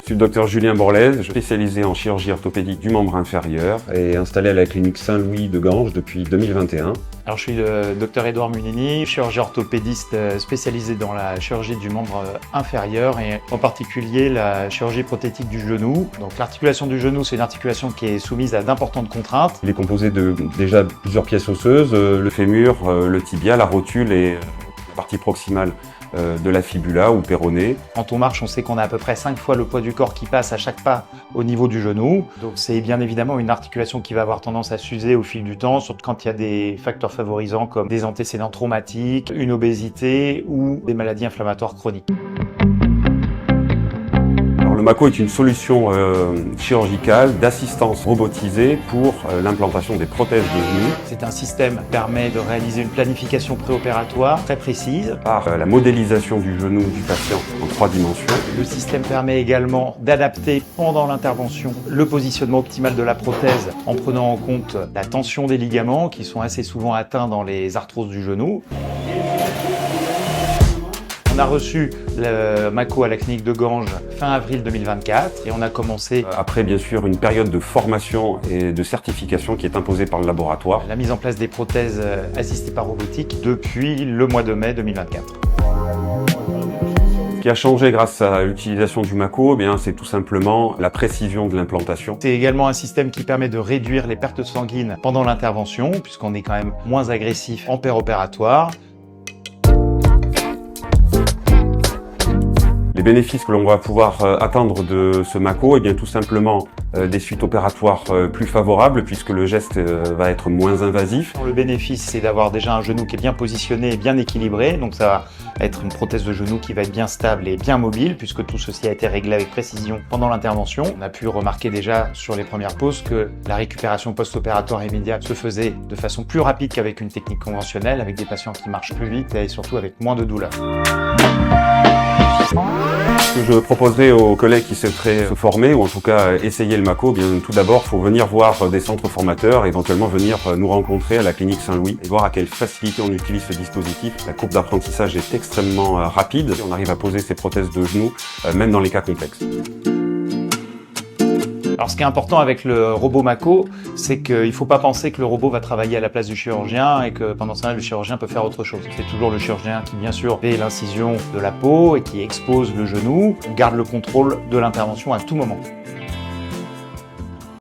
Je suis le docteur Julien Borlez, spécialisé en chirurgie orthopédique du membre inférieur et installé à la clinique Saint-Louis de Ganges depuis 2021. Alors, je suis le docteur Édouard Munini, chirurgien orthopédiste spécialisé dans la chirurgie du membre inférieur et en particulier la chirurgie prothétique du genou. Donc l'articulation du genou, c'est une articulation qui est soumise à d'importantes contraintes. Il est composé de déjà plusieurs pièces osseuses, le fémur, le tibia, la rotule et la partie proximale de la fibula ou péroné. Quand on marche, on sait qu'on a à peu près 5 fois le poids du corps qui passe à chaque pas au niveau du genou. Donc c'est bien évidemment une articulation qui va avoir tendance à s'user au fil du temps, surtout quand il y a des facteurs favorisants comme des antécédents traumatiques, une obésité ou des maladies inflammatoires chroniques. Le Mako est une solution chirurgicale d'assistance robotisée pour l'implantation des prothèses de genoux. C'est un système qui permet de réaliser une planification préopératoire très précise Par la modélisation du genou du patient en 3 dimensions. Le système permet également d'adapter pendant l'intervention le positionnement optimal de la prothèse en prenant en compte la tension des ligaments qui sont assez souvent atteints dans les arthroses du genou. On a reçu le Mako à la clinique de Ganges fin avril 2024 et on a commencé Après bien sûr une période de formation et de certification qui est imposée par le laboratoire. la mise en place des prothèses assistées par robotique depuis le mois de mai 2024. Ce qui a changé grâce à l'utilisation du Mako, c'est tout simplement la précision de l'implantation. C'est également un système qui permet de réduire les pertes sanguines pendant l'intervention puisqu'on est quand même moins agressif en péropératoire. Les bénéfices que l'on va pouvoir atteindre de ce Mako, tout simplement des suites opératoires plus favorables puisque le geste va être moins invasif. Le bénéfice, c'est d'avoir déjà un genou qui est bien positionné et bien équilibré. Donc ça va être une prothèse de genou qui va être bien stable et bien mobile puisque tout ceci a été réglé avec précision pendant l'intervention. On a pu remarquer déjà sur les premières poses que la récupération post-opératoire immédiate se faisait de façon plus rapide qu'avec une technique conventionnelle, avec des patients qui marchent plus vite et surtout avec moins de douleur. Ce que je proposerai aux collègues qui souhaiteraient se former ou en tout cas essayer le Mako, tout d'abord, il faut venir voir des centres formateurs, éventuellement venir nous rencontrer à la clinique Saint-Louis et voir à quelle facilité on utilise ce dispositif. La courbe d'apprentissage est extrêmement rapide. On arrive à poser ces prothèses de genoux, même dans les cas complexes. Alors ce qui est important avec le robot Mako, c'est qu'il ne faut pas penser que le robot va travailler à la place du chirurgien et que pendant ce temps-là, le chirurgien peut faire autre chose. C'est toujours le chirurgien qui, bien sûr, fait l'incision de la peau et qui expose le genou. On garde le contrôle de l'intervention à tout moment.